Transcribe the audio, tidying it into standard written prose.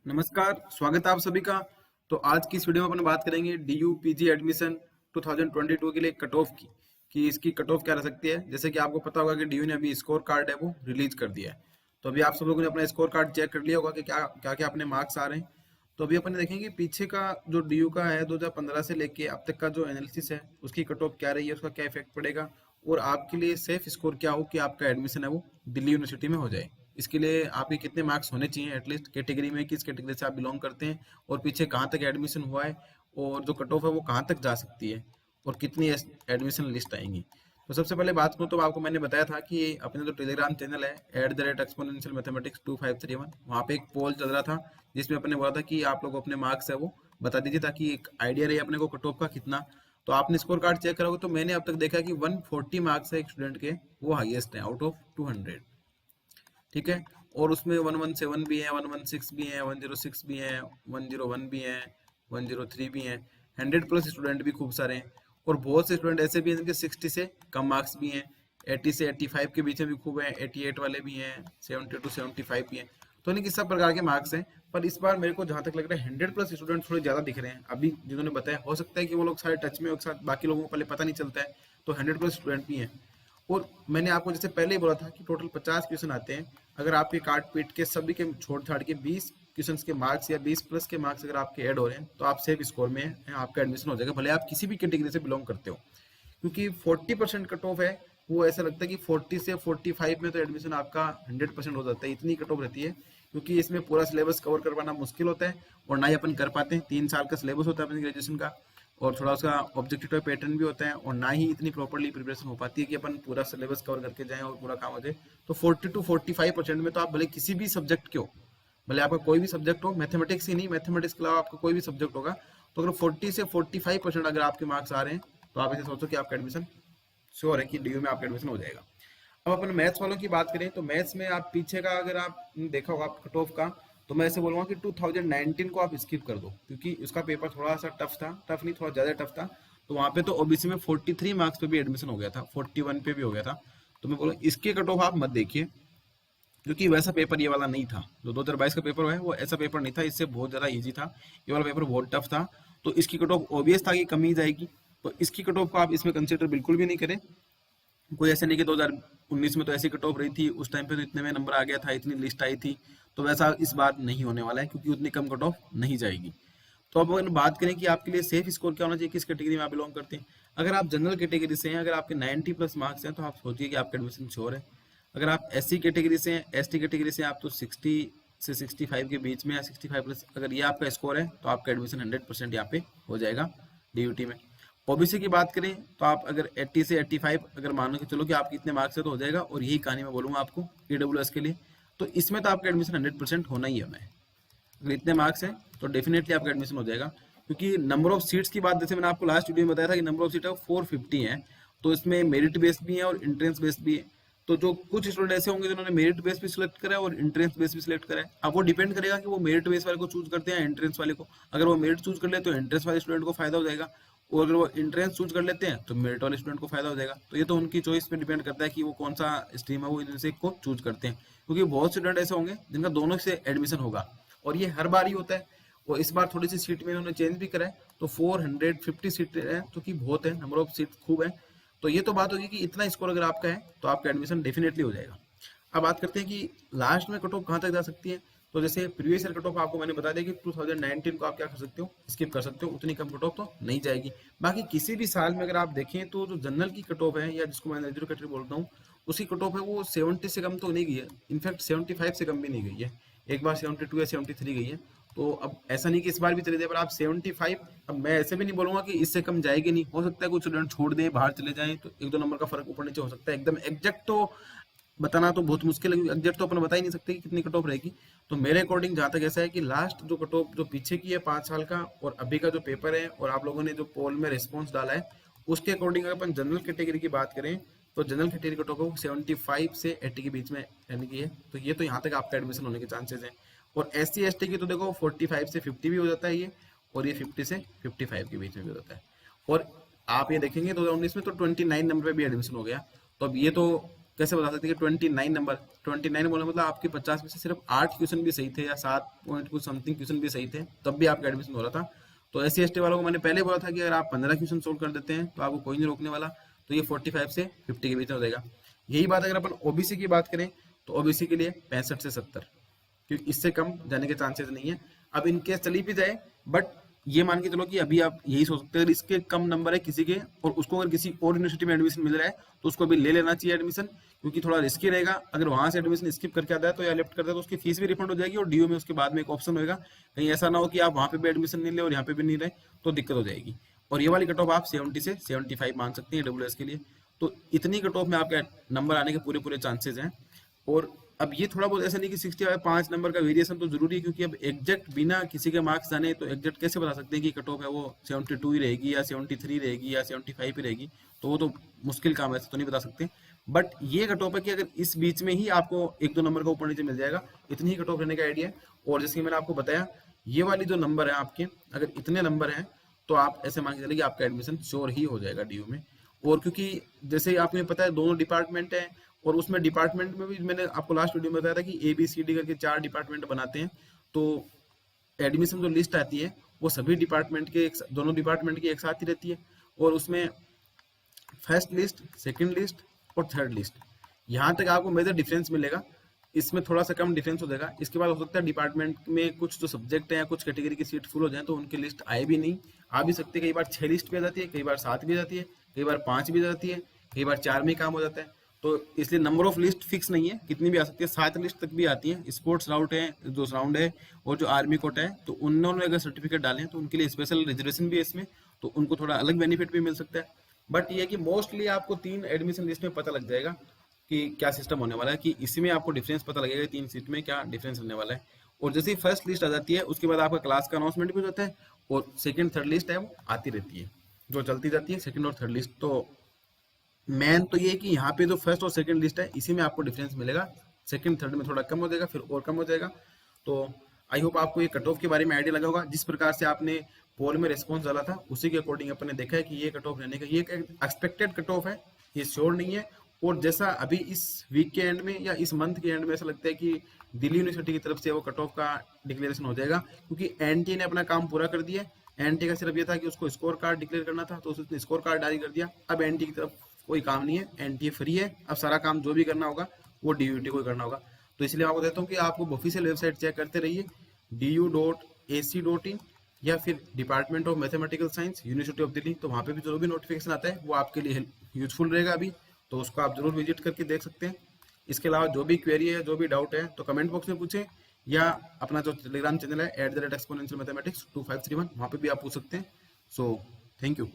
नमस्कार, स्वागत है आप सभी का। तो आज की इस वीडियो में अपन बात करेंगे डीयू पीजी एडमिशन 2022 के लिए कट ऑफ की कि इसकी कट ऑफ क्या रह सकती है। जैसे कि आपको पता होगा कि डीयू ने अभी स्कोर कार्ड है वो रिलीज कर दिया है। तो अभी आप सब लोगों ने अपना स्कोर कार्ड चेक कर लिया होगा कि क्या क्या क्या अपने मार्क्स आ रहे हैं। तो अभी अपन देखेंगे पीछे का जो डीयू का है 2015 से लेके अब तक का जो एनालिसिस है उसकी कट ऑफ क्या रही है, उसका क्या इफेक्ट पड़ेगा और आपके लिए सेफ स्कोर क्या हो कि आपका एडमिशन है वो दिल्ली यूनिवर्सिटी में हो जाए। इसके लिए आपके कितने मार्क्स होने चाहिए एटलीस्ट कैटेगरी में, किस कैटेगरी से आप बिलोंग करते हैं और पीछे कहाँ तक एडमिशन हुआ है और जो कट ऑफ है वो कहाँ तक जा सकती है और कितनी एडमिशन लिस्ट आएंगी। तो सबसे पहले बात करूँ तो आपको मैंने बताया था कि अपने जो टेलीग्राम चैनल है @exponential mathematics 2531, वहाँ पे एक पोल चल रहा था जिसमें अपने बोला था कि आप लोग अपने मार्क्स है वो बता दीजिए ताकि एक आइडिया रहे अपने को कट ऑफ का कितना। तो आपने स्कोर कार्ड चेक करोगे तो मैंने अब तक देखा कि 140 मार्क्स है एक स्टूडेंट के, वो हाईएस्ट है आउट ऑफ 200। ठीक है। और उसमें 117 भी है, 116 भी है, 106 भी है, 101 भी है, 103 भी है। 100 प्लस स्टूडेंट भी खूब सारे हैं और बहुत से स्टूडेंट ऐसे भी हैं जिनके 60 से कम मार्क्स भी हैं। 80 से 85 के बीच में भी खूब हैं, 88 वाले भी हैं, 70 टू 75 भी हैं। तो इनकी सब प्रकार के मार्क्स हैं। पर इस बार मेरे को जहाँ तक लग रहा है 100 प्लस स्टूडेंट थोड़े ज़्यादा दिख रहे हैं। अभी जिन्होंने बताया हो सकता है कि वो लोग सारे टच में हो, एक साथ बाकी लोगों को पहले पता नहीं चलता है। तो 100 प्लस स्टूडेंट भी हैं। और मैंने आपको जैसे पहले ही बोला था कि टोटल 50 क्वेश्चन आते हैं। अगर आपके काट पीट के सभी के छोड़ छाड़ के 20 क्वेश्चन के मार्क्स या 20 प्लस के मार्क्स अगर आपके ऐड हो रहे हैं तो आप सेफ स्कोर में हैं, आपका एडमिशन हो जाएगा, भले आप किसी भी कैटेगरी से बिलोंग करते हो। क्योंकि 40% कट ऑफ है, वो ऐसा लगता है कि 40 से 45 में तो एडमिशन आपका 100% हो जाता है, इतनी कट ऑफ रहती है। क्योंकि इसमें पूरा सिलेबस कवर कर पाना मुश्किल होता है और ना ही अपन कर पाते हैं। 3 साल का सिलेबस होता है अपनी ग्रेजुएशन का और थोड़ा उसका ऑब्जेक्टिव पैटर्न भी होता है और ना ही इतनी प्रॉपरली प्रिपरेशन हो पाती है कि अपन पूरा सिलेबस कवर करके जाएं और पूरा काम हो जाए। तो 40 टू 45% में तो आप भले किसी भी सब्जेक्ट के हो, भले आपका कोई भी सब्जेक्ट हो, मैथमेटिक्स ही नहीं, मैथमेटिक्स के अलावा आपका कोई भी सब्जेक्ट होगा, तो अगर 40 से 45% अगर आपके मार्क्स आ रहे हैं तो आप ऐसे सोचो कि आपका एडमिशन श्योर है कि डीयू में आपका एडमिशन हो जाएगा। अब अपन मैथ्स वालों की बात करें तो मैथ्स में आप पीछे का अगर आप देखा होगा कट ऑफ का, तो मैं ऐसे बोलूँगा कि 2019 को आप स्किप कर दो क्योंकि उसका पेपर थोड़ा सा टफ था, टफ नहीं थोड़ा ज़्यादा टफ था। तो वहाँ पे तो ओबीसी में 43 मार्क्स पे भी एडमिशन हो गया था, 41 पे भी हो गया था। तो मैं बोलूँ इसके कट ऑफ आप मत देखिए क्योंकि वैसा पेपर ये वाला नहीं था। जो 2022 का पेपर है वो ऐसा पेपर नहीं था, इससे बहुत ज़्यादा ईजी था। ये वाला पेपर बहुत टफ था। तो इसकी कट ऑफ ऑब्वियस था कि कम ही जाएगी। तो इसकी कट ऑफ को आप इसमें कंसिडर बिल्कुल भी नहीं करें। कोई ऐसा नहीं कि 2019 में तो ऐसी कट ऑफ रही थी, उस टाइम पे तो इतने में नंबर आ गया था, इतनी लिस्ट आई थी। तो वैसा इस बार नहीं होने वाला है क्योंकि उतनी कम कट ऑफ नहीं जाएगी। तो अब अगर बात करें कि आपके लिए सेफ स्कोर क्या होना चाहिए, किस कैटेगरी में आप बिलोंग करते हैं। अगर आप जनरल कैटेगरी से हैं, अगर आपके 90 प्लस मार्क्स हैं तो आप सोचिए कि आपका एडमिशन श्योर है। अगर आप एससी कैटेगरी से हैं, एसटी कैटेगरी से हैं, आप तो 60 से 65 के बीच में या 65 प्लस अगर ये आपका स्कोर है तो आपका एडमिशन 100% यहाँ पे हो जाएगा डीयूटी में। ओबीसी की बात करें तो आप अगर 80 से 85 अगर मानो कि चलो कि आपके इतने मार्क्स है तो हो जाएगा। और यही कहानी मैं बोलूँगा आपको ईडब्ल्यूएस के लिए। तो इसमें तो आपका एडमिशन 100% होना ही है। मैं अगर इतने मार्क्स हैं तो डेफिनेटली आपका एडमिशन हो जाएगा। क्योंकि नंबर ऑफ सीट्स की बात जैसे मैंने आपको लास्ट वीडियो में बताया था कि नंबर ऑफ सीट है 450 है। तो इसमें मेरिट बेस्ड भी है और इंट्रेंस बेस्ड भी है। तो जो कुछ स्टूडेंट ऐसे होंगे जिन्होंने मेरिट बेस भी सिलेक्ट करा है और इंट्रेंस बेस भी सिलेक्ट करा है। अब वो डिपेंड करेगा कि वो मेरिट बेस वाले को चूज करते हैं एंट्रेंस वाले को। अगर वो मेरिट चूज कर ले तो एंट्रेंस वाले स्टूडेंट को फायदा हो जाएगा और अगर वो इंट्रेंस चूज कर लेते हैं तो मेरिट वाले स्टूडेंट को फायदा हो जाएगा। तो ये तो उनकी चॉइस पे डिपेंड करता है कि वो कौन सा स्ट्रीम है वो इनसे को चूज करते हैं। क्योंकि बहुत स्टूडेंट ऐसे होंगे जिनका दोनों से एडमिशन होगा और ये हर बार ही होता है। और इस बार थोड़ी सी सीट में इन्होंने चेंज भी करा है तो 450 सीट है जो कि बहुत है, नंबर ऑफ सीट खूब है। तो ये तो बात होगी कि इतना स्कोर अगर आपका है तो आपका एडमिशन डेफिनेटली हो जाएगा। अब बात करते हैं कि लास्ट में कट ऑफ कहाँ तक जा सकती है। तो जैसे प्रीवियस ईयर कट ऑफ आपको मैंने बता दिया कि 2019 को आप क्या कर सकते हो, स्किप कर सकते हो, उतनी कम कट ऑफ तो नहीं जाएगी। बाकी किसी भी साल में अगर आप देखें तो जो जनरल की कट ऑफ है या जिसको मैं नेचुरल कैटेगरी बोलता हूँ उसकी कट ऑफ है वो 70 से कम तो नहीं गई है, इनफैक्ट 75 से कम भी नहीं गई है। एक बार 72 या 73 गई है। तो अब ऐसा नहीं कि इस बार भी चले जाए, पर आप 75, अब मैं ऐसे भी नहीं बोलूंगा कि इससे कम जाएगी नहीं, हो सकता है कुछ स्टूडेंट छोड़ दें बाहर चले जाएं तो 1-2 नंबर का फर्क ऊपर नीचे हो सकता है। एकदम एग्जैक्ट तो बताना तो बहुत मुश्किल है, एग्जैक्ट तो अपन बता ही नहीं सकते कि कितनी कट ऑफ रहेगी। तो मेरे अकॉर्डिंग जहाँ तक ऐसा है कि लास्ट जो कट ऑफ जो पीछे की है 5 साल का और अभी का जो पेपर है और आप लोगों ने जो पोल में रिस्पॉन्स डाला है उसके अकॉर्डिंग अगर अपन जनरल कैटेगरी की बात करें तो जनरल कैटेगरी कट ऑफ 75 से 80 के बीच में रहने की है। तो ये तो यहाँ तक आपका एडमिशन होने के चांसेस हैं। और SC ST की तो देखो 45 से 50 भी हो जाता है ये, और ये 50 से 55 के बीच में भी हो जाता है। और आप ये देखेंगे 2019 में तो 29 नंबर पे भी एडमिशन हो गया। तो अब ये तो कैसे बता सकते हैं कि 29 नंबर, 29 बोला मतलब आपके 50 में से सिर्फ 8 क्वेश्चन भी सही थे या 7 पॉइंट कुछ समथिंग क्वेश्चन भी सही थे, तब भी आपका एडमिशन हो रहा था। तो एस सी वालों को मैंने पहले बोला था कि अगर आप 15 क्वेश्चन सोल्व कर देते हैं तो आपको कोई नहीं रोकने वाला, तो ये 45 से 50 के बीच में हो जाएगा। यही बात अगर अपन ओबीसी की बात करें तो ओबीसी के लिए 65 से 70, क्योंकि इससे कम जाने के चांसेस नहीं है। अब इनकेस चली भी जाए, बट ये मान के चलो कि अभी आप यही सोच सकते हैं, अगर इसके कम नंबर है किसी के और उसको अगर किसी और यूनिवर्सिटी में एडमिशन मिल रहा है तो उसको अभी ले लेना चाहिए एडमिशन, क्योंकि थोड़ा रिस्की रहेगा। अगर वहां से एडमिशन स्किप करके आता है तो या लेफ्ट करता है तो उसकी फीस भी रिफंड हो जाएगी और डीयू में उसके बाद में एक ऑप्शन होगा। कहीं ऐसा ना हो कि आप वहां पे भी एडमिशन नहीं ले और यहाँ पे भी नहीं रहे तो दिक्कत हो जाएगी। और ये वाली कट ऑफ आप 70 से 75 मान सकते हैं डब्ल्यूएस के लिए। तो इतनी कट ऑफ में आपके नंबर आने के पूरे पूरे चांसेस हैं। और अब ये थोड़ा बहुत ऐसा नहीं कि 65 नंबर का वेरिएशन तो जरूरी है, क्योंकि अब एग्जैक्ट बिना किसी के मार्क्स जाने तो एग्जैक्ट कैसे बता सकते हैं कि कट ऑफ है वो 72 ही रहेगी या 73 रहेगी या 75 ही रहेगी, तो वो तो मुश्किल काम है, ऐसे तो नहीं बता सकते। बट ये कट ऑफ है कि अगर इस बीच में ही आपको 1-2 नंबर का ऊपर नीचे मिल जाएगा, इतनी ही कट ऑफ रहने का आइडिया है। और जैसे कि मैंने आपको बताया, ये वाली जो नंबर है आपके, अगर इतने नंबर हैं तो आप ऐसे मान के चलिए कि आपका एडमिशन श्योर ही हो जाएगा डीयू में। और क्योंकि जैसे आपको पता है दोनों डिपार्टमेंट है, और उसमें डिपार्टमेंट में भी मैंने आपको लास्ट वीडियो में बताया था कि ABCD करके 4 डिपार्टमेंट बनाते हैं। तो एडमिशन जो लिस्ट आती है वो सभी डिपार्टमेंट के दोनों डिपार्टमेंट की एक साथ ही रहती है, और उसमें फर्स्ट लिस्ट, सेकंड लिस्ट और थर्ड लिस्ट, यहाँ तक आपको मेजर डिफरेंस मिलेगा। इसमें थोड़ा सा कम डिफरेंस हो जाएगा। इसके बाद हो सकता है डिपार्टमेंट में कुछ जो सब्जेक्ट हैं या कुछ कैटेगरी की सीट फुल हो जाए तो उनकी लिस्ट आए भी नहीं, आ भी सकती है। कई बार 6 लिस्ट भी आ जाती है, कई बार 7 भी आ जाती है, कई बार 5 भी आ जाती है, कई बार 4 में ही काम हो जाता है। तो इसलिए नंबर ऑफ लिस्ट फिक्स नहीं है, कितनी भी आ सकती है, 7 लिस्ट तक भी आती है। स्पोर्ट्स राउंड है, जो राउंड है, और जो आर्मी कोटा है, तो उन्होंने अगर सर्टिफिकेट डाले हैं तो उनके लिए स्पेशल रिजर्वेशन भी है इसमें, तो उनको थोड़ा अलग बेनिफिट भी मिल सकता है। बट ये है कि मोस्टली आपको 3 एडमिशन लिस्ट में पता लग जाएगा कि क्या सिस्टम होने वाला है, कि इसमें आपको डिफरेंस पता लगेगा 3 सीट में क्या डिफरेंस रहने वाला है। और जैसे ही फर्स्ट लिस्ट आ जाती है उसके बाद आपका क्लास का अनाउंसमेंट भी हो जाता है, और सेकंड थर्ड लिस्ट है वो आती रहती है, जो चलती जाती है सेकंड और थर्ड लिस्ट। तो मेन तो ये है कि यहाँ पे जो फर्स्ट और सेकंड लिस्ट है इसी में आपको डिफरेंस मिलेगा, सेकंड थर्ड में थोड़ा कम हो जाएगा, फिर और कम हो जाएगा। तो आई होप आपको ये कट ऑफ के बारे में आइडिया लगा होगा। जिस प्रकार से आपने पोल में रिस्पॉन्स डाला था उसी के अकॉर्डिंग अपन ने देखा है कि ये कट ऑफ रहने का, ये एक्सपेक्टेड कट ऑफ है, ये श्योर नहीं है। और जैसा अभी इस वीक के एंड में या इस मंथ के एंड में ऐसा लगता है कि दिल्ली यूनिवर्सिटी की तरफ से वो कट ऑफ का डिक्लेरेशन हो जाएगा, क्योंकि एनटी ने अपना काम पूरा कर दिया। एनटी का सिर्फ ये था कि उसको स्कोर कार्ड डिक्लेयर करना था, तो उसने स्कोर कार्ड जारी कर दिया। अब एनटी की तरफ कोई काम नहीं है, एनटीए फ्री है। अब सारा काम जो भी करना होगा वो डीयूटी को करना होगा। तो इसलिए आपको देता हूँ कि आपको ऑफिशियल वेबसाइट चेक करते रहिए, du.ac.in, या फिर department of mathematical science, university of Delhi. तो वहाँ पे भी जो भी नोटिफिकेशन आता है वो आपके लिए यूजफुल रहेगा अभी, तो उसको आप जरूर विजिट करके देख सकते हैं। इसके अलावा जो भी क्वेरी है, जो भी डाउट है, तो कमेंट बॉक्स में पूछें, या अपना जो टेलीग्राम चैनल है @exponential mathematics 2531, वहाँ पे भी आप पूछ सकते हैं। So thank you.